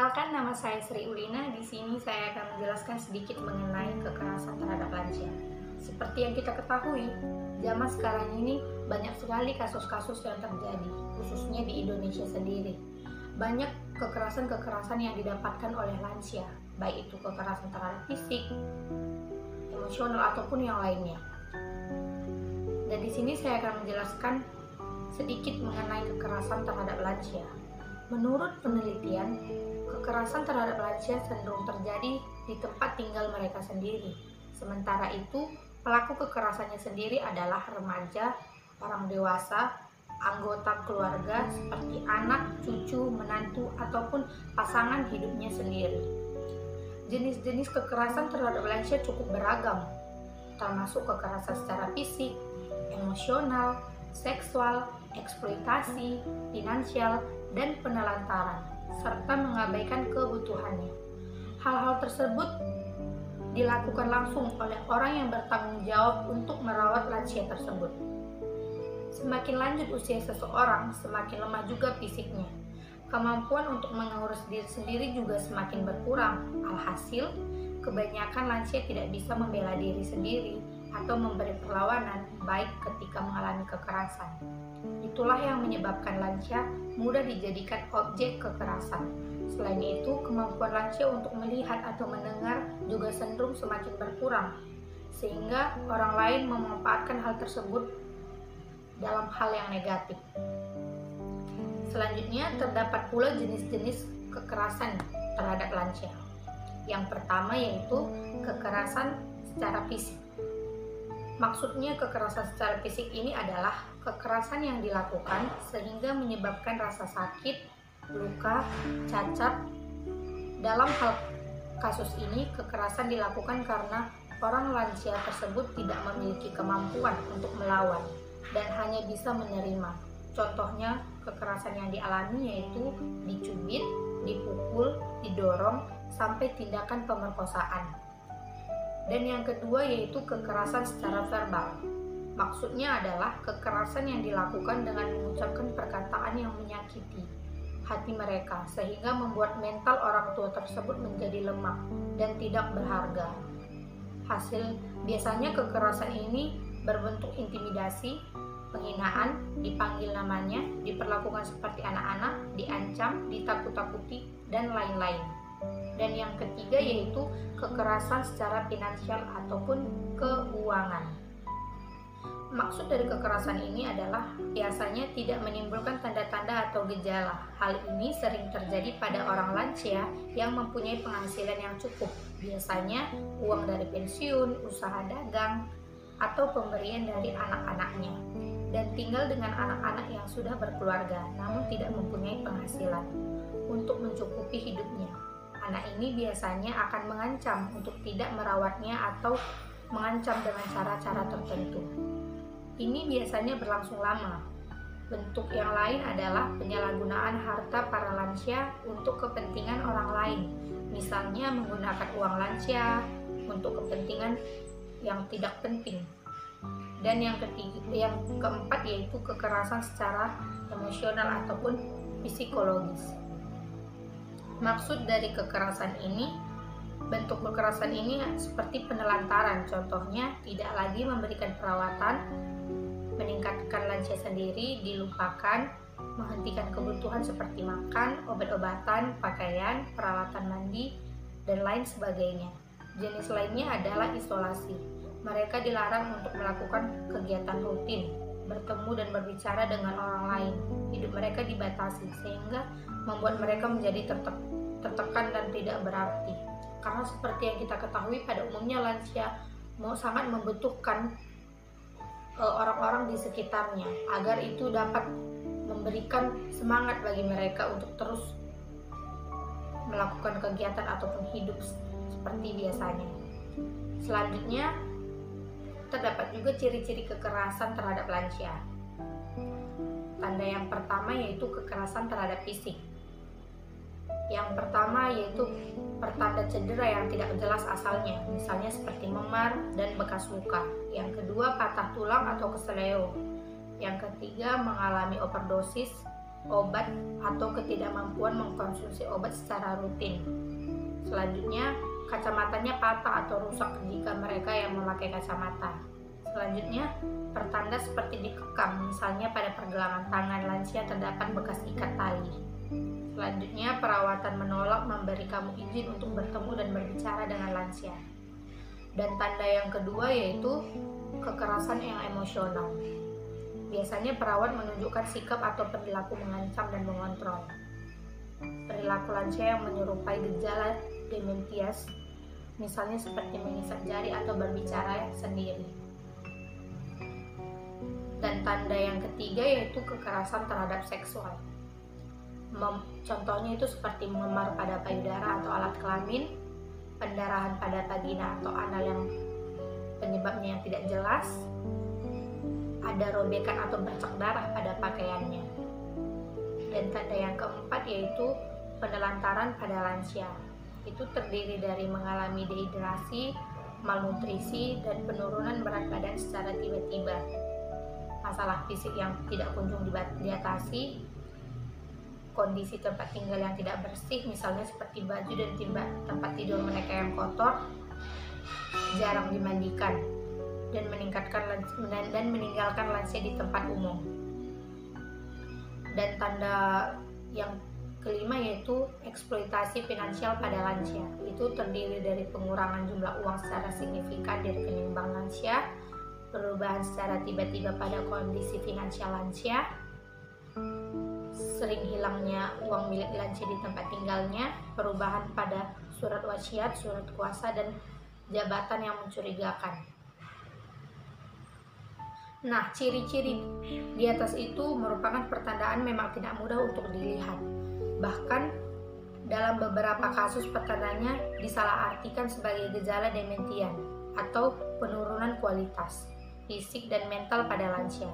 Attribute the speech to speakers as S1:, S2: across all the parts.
S1: Perkenalkan, nama saya Sri Ulina. Di sini saya akan menjelaskan sedikit mengenai kekerasan terhadap lansia. Seperti yang kita ketahui, zaman sekarang ini banyak sekali kasus-kasus yang terjadi, khususnya di Indonesia sendiri. Banyak kekerasan-kekerasan yang didapatkan oleh lansia, baik itu kekerasan terhadap fisik, emosional, ataupun yang lainnya. Dan di sini saya akan menjelaskan sedikit mengenai kekerasan terhadap lansia. Menurut penelitian, kekerasan terhadap lansia cenderung terjadi di tempat tinggal mereka sendiri. Sementara itu, pelaku kekerasannya sendiri adalah remaja, orang dewasa, anggota keluarga seperti anak, cucu, menantu, ataupun pasangan hidupnya sendiri. Jenis-jenis kekerasan terhadap lansia cukup beragam, termasuk kekerasan secara fisik, emosional, seksual, eksploitasi, finansial, dan penelantaran, serta mengabaikan kebutuhannya. Hal-hal tersebut dilakukan langsung oleh orang yang bertanggung jawab untuk merawat lansia tersebut. Semakin lanjut usia seseorang, semakin lemah juga fisiknya. Kemampuan untuk mengurus diri sendiri juga semakin berkurang. Alhasil, kebanyakan lansia tidak bisa membela diri sendiri atau memberi perlawanan baik ketika mengalami kekerasan. Itulah yang menyebabkan lansia mudah dijadikan objek kekerasan. Selain itu, kemampuan lansia untuk melihat atau mendengar juga cenderung semakin berkurang, sehingga orang lain memanfaatkan hal tersebut dalam hal yang negatif. Selanjutnya, terdapat pula jenis-jenis kekerasan terhadap lansia. Yang pertama yaitu kekerasan secara fisik. Maksudnya kekerasan secara fisik ini adalah kekerasan yang dilakukan sehingga menyebabkan rasa sakit, luka, cacat. Dalam hal kasus ini, kekerasan dilakukan karena orang lansia tersebut tidak memiliki kemampuan untuk melawan dan hanya bisa menerima. Contohnya, kekerasan yang dialami yaitu dicubit, dipukul, didorong, sampai tindakan pemerkosaan. Dan yang kedua yaitu kekerasan secara verbal. Maksudnya adalah kekerasan yang dilakukan dengan mengucapkan perkataan yang menyakiti hati mereka, sehingga membuat mental orang tua tersebut menjadi lemah dan tidak berharga. Hasil biasanya kekerasan ini berbentuk intimidasi, penghinaan, dipanggil namanya, diperlakukan seperti anak-anak, diancam, ditakut-takuti, dan lain-lain. Dan yang ketiga yaitu kekerasan secara finansial ataupun keuangan. Maksud dari kekerasan ini adalah biasanya tidak menimbulkan tanda-tanda atau gejala. Hal ini sering terjadi pada orang lansia yang mempunyai penghasilan yang cukup, biasanya uang dari pensiun, usaha dagang, atau pemberian dari anak-anaknya, dan tinggal dengan anak-anak yang sudah berkeluarga namun tidak mempunyai penghasilan untuk mencukupi hidupnya. Anak ini biasanya akan mengancam untuk tidak merawatnya atau mengancam dengan cara-cara tertentu. Ini biasanya berlangsung lama. Bentuk yang lain adalah penyalahgunaan harta para lansia untuk kepentingan orang lain, misalnya menggunakan uang lansia untuk kepentingan yang tidak penting. Dan yang keempat yaitu kekerasan secara emosional ataupun psikologis. Maksud dari kekerasan ini, bentuk kekerasan ini seperti penelantaran, contohnya tidak lagi memberikan perawatan, meningkatkan lansia sendiri, dilupakan, menghentikan kebutuhan seperti makan, obat-obatan, pakaian, peralatan mandi, dan lain sebagainya. Jenis lainnya adalah isolasi. Mereka dilarang untuk melakukan kegiatan rutin, bertemu dan berbicara dengan orang lain. Hidup mereka dibatasi sehingga membuat mereka menjadi tertekan dan tidak berarti. Karena seperti yang kita ketahui, pada umumnya lansia sangat membutuhkan orang-orang di sekitarnya agar itu dapat memberikan semangat bagi mereka untuk terus melakukan kegiatan ataupun hidup seperti biasanya. Selanjutnya, terdapat juga ciri-ciri kekerasan terhadap lansia. Tanda yang pertama yaitu kekerasan terhadap fisik. Yang pertama yaitu pertanda cedera yang tidak jelas asalnya, misalnya seperti memar dan bekas luka. Yang kedua, patah tulang atau keseleo. Yang ketiga, mengalami overdosis. obat atau ketidakmampuan mengkonsumsi obat secara rutin. Selanjutnya, kacamatanya patah atau rusak jika mereka yang memakai kacamata. Selanjutnya, pertanda seperti dikekang, misalnya pada pergelangan tangan lansia terdapat bekas ikat tali. Selanjutnya, perawatan menolak memberi kamu izin untuk bertemu dan berbicara dengan lansia. Dan tanda yang kedua yaitu kekerasan yang emosional. Biasanya perawat menunjukkan sikap atau perilaku mengancam dan mengontrol. Perilaku lansia yang menyerupai gejala dementias, misalnya seperti mengisap jari atau berbicara sendiri. Dan tanda yang ketiga yaitu kekerasan terhadap seksual. Contohnya itu seperti memar pada payudara atau alat kelamin, pendarahan pada vagina atau anal yang penyebabnya yang tidak jelas, ada robekan atau bercak darah pada pakaiannya. Dan tanda yang keempat yaitu penelantaran pada lansia. Itu terdiri dari mengalami dehidrasi, malnutrisi, dan penurunan berat badan secara tiba-tiba. Masalah fisik yang tidak kunjung diatasi, kondisi tempat tinggal yang tidak bersih, misalnya seperti baju dan tempat tidur mereka yang kotor, jarang dimandikan, dan meninggalkan lansia di tempat umum. Dan tanda yang kelima yaitu eksploitasi finansial pada lansia. Itu terdiri dari pengurangan jumlah uang secara signifikan di rekening bank lansia, perubahan secara tiba-tiba pada kondisi finansial lansia, sering hilangnya uang milik lansia di tempat tinggalnya, perubahan pada surat wasiat, surat kuasa, dan jabatan yang mencurigakan. Nah, ciri-ciri di atas itu merupakan pertandaan memang tidak mudah untuk dilihat. Bahkan dalam beberapa kasus pertandaannya disalahartikan sebagai gejala dementian atau penurunan kualitas fisik dan mental pada lansia.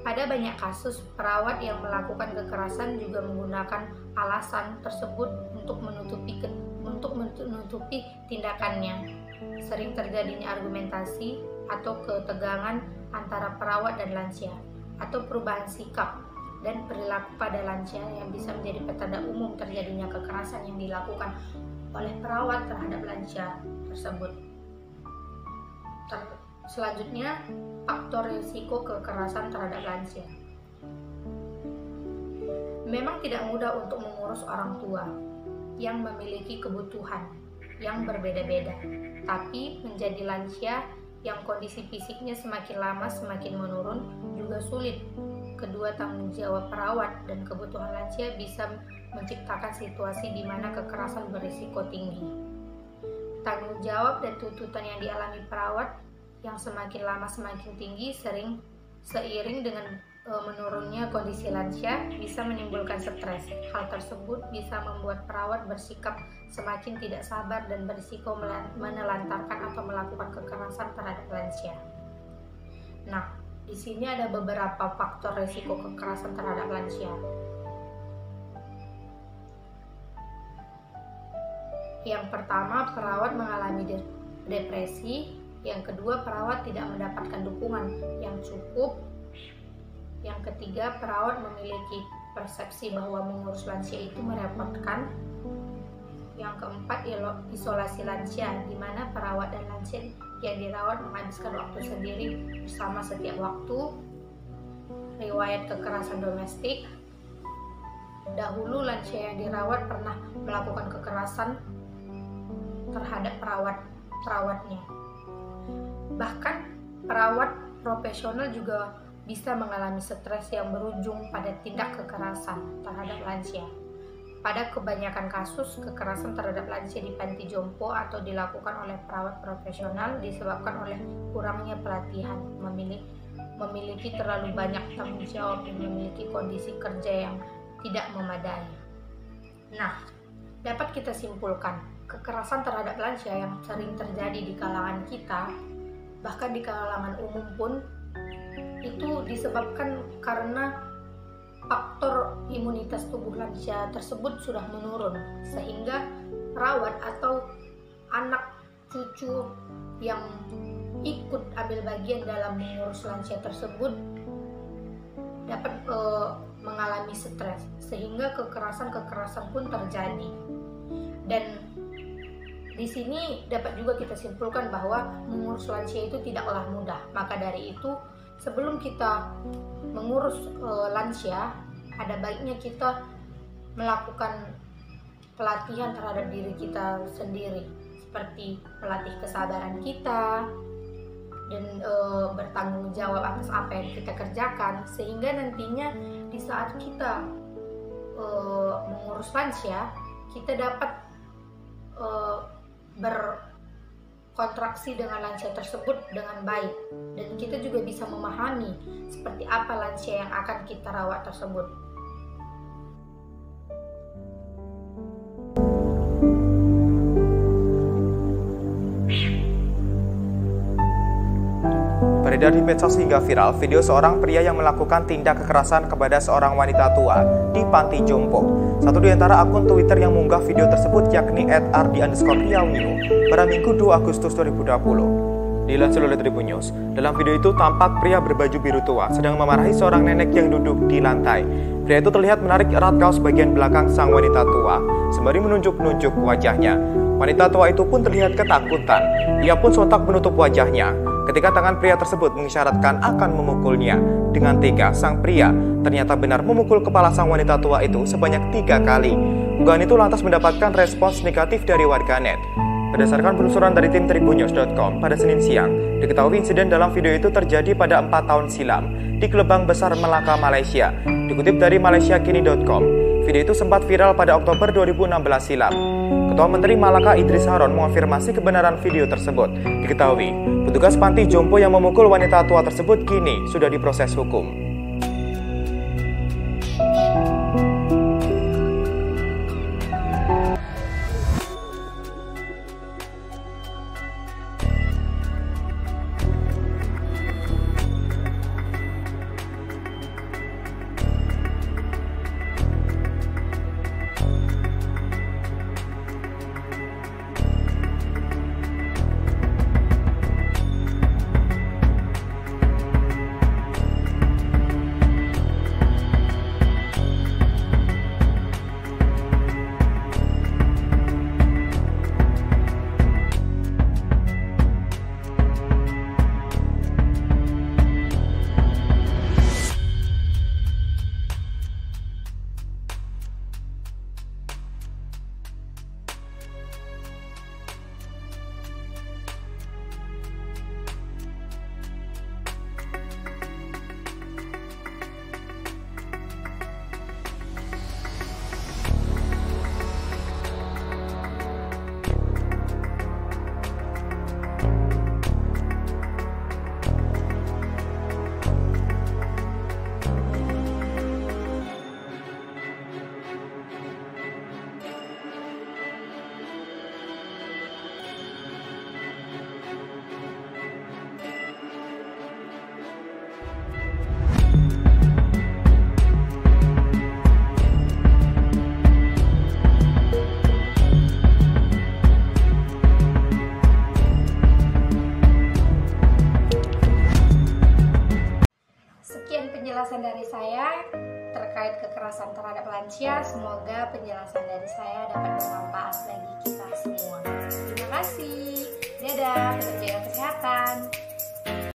S1: Pada banyak kasus, perawat yang melakukan kekerasan juga menggunakan alasan tersebut untuk menutupi tindakannya. Sering terjadinya argumentasi atau ketegangan antara perawat dan lansia, atau perubahan sikap dan perilaku pada lansia yang bisa menjadi petanda umum terjadinya kekerasan yang dilakukan oleh perawat terhadap lansia tersebut. Selanjutnya, faktor risiko kekerasan terhadap lansia. Memang tidak mudah untuk mengurus orang tua yang memiliki kebutuhan yang berbeda-beda, tapi menjadi lansia yang kondisi fisiknya semakin lama semakin menurun juga sulit. Kedua tanggung jawab perawat dan kebutuhan lansia bisa menciptakan situasi di mana kekerasan berisiko tinggi. Tanggung jawab dan tuntutan yang dialami perawat yang semakin lama semakin tinggi seiring dengan menurunnya kondisi lansia bisa menimbulkan stres. Hal tersebut bisa membuat perawat bersikap semakin tidak sabar dan berisiko menelantarkan atau melakukan kekerasan terhadap lansia. Nah, di sini ada beberapa faktor risiko kekerasan terhadap lansia. Yang pertama, perawat mengalami depresi. Yang kedua, perawat tidak mendapatkan dukungan yang cukup. Yang ketiga, perawat memiliki persepsi bahwa mengurus lansia itu merepotkan. Yang keempat, isolasi lansia, di mana perawat dan lansia yang dirawat menghabiskan waktu sendiri bersama setiap waktu. Riwayat kekerasan domestik. Dahulu lansia yang dirawat pernah melakukan kekerasan terhadap perawatnya. Bahkan perawat profesional juga bisa mengalami stres yang berujung pada tindak kekerasan terhadap lansia. Pada kebanyakan kasus, kekerasan terhadap lansia di panti jompo atau dilakukan oleh perawat profesional disebabkan oleh kurangnya pelatihan, memiliki terlalu banyak tanggung jawab, dan memiliki kondisi kerja yang tidak memadai. Nah, dapat kita simpulkan, kekerasan terhadap lansia yang sering terjadi di kalangan kita, bahkan di kalangan umum pun, itu disebabkan karena faktor imunitas tubuh lansia tersebut sudah menurun, sehingga perawat atau anak cucu yang ikut ambil bagian dalam mengurus lansia tersebut dapat mengalami stres, sehingga kekerasan-kekerasan pun terjadi. Dan di sini dapat juga kita simpulkan bahwa mengurus lansia itu tidaklah mudah. Maka dari itu, sebelum kita mengurus lansia, ada baiknya kita melakukan pelatihan terhadap diri kita sendiri, seperti melatih kesabaran kita dan bertanggung jawab atas apa yang kita kerjakan, sehingga nantinya di saat kita mengurus lansia, kita dapat berkontraksi dengan lansia tersebut dengan baik, dan kita juga bisa memahami seperti apa lansia yang akan kita rawat tersebut.
S2: Beredar di medsos hingga viral video seorang pria yang melakukan tindak kekerasan kepada seorang wanita tua di panti jompo. Satu di antara akun Twitter yang mengunggah video tersut yakni @ardi_riawnio pada Minggu 2 Agustus 2020. Dilansir oleh Tribun News, dalam video itu tampak pria berbaju biru tua sedang memarahi seorang nenek yang duduk di lantai. Pria itu terlihat menarik erat kaos bagian belakang sang wanita tua sembari menunjuk-nunjuk wajahnya. Wanita tua itu pun terlihat ketakutan. Ia pun sontak menutup wajahnya ketika tangan pria tersebut mengisyaratkan akan memukulnya. Dengan tega, sang pria ternyata benar memukul kepala sang wanita tua itu sebanyak 3 kali. Unggahan itu lantas mendapatkan respons negatif dari warganet. Berdasarkan penelusuran dari tim tribunnews.com pada Senin siang, diketahui insiden dalam video itu terjadi pada 4 tahun silam di Kelebang Besar, Melaka, Malaysia. Dikutip dari malaysiakini.com, video itu sempat viral pada Oktober 2016 silam. Ketua Menteri Malaka Idris Harun mengonfirmasi kebenaran video tersebut. Diketahui, petugas panti jompo yang memukul wanita tua tersebut kini sudah diproses hukum.
S1: Penjelasan dari saya terkait kekerasan terhadap lansia. Semoga penjelasan dari saya dapat bermanfaat bagi kita semua. Terima kasih. Dadah, tetap jaga kesehatan.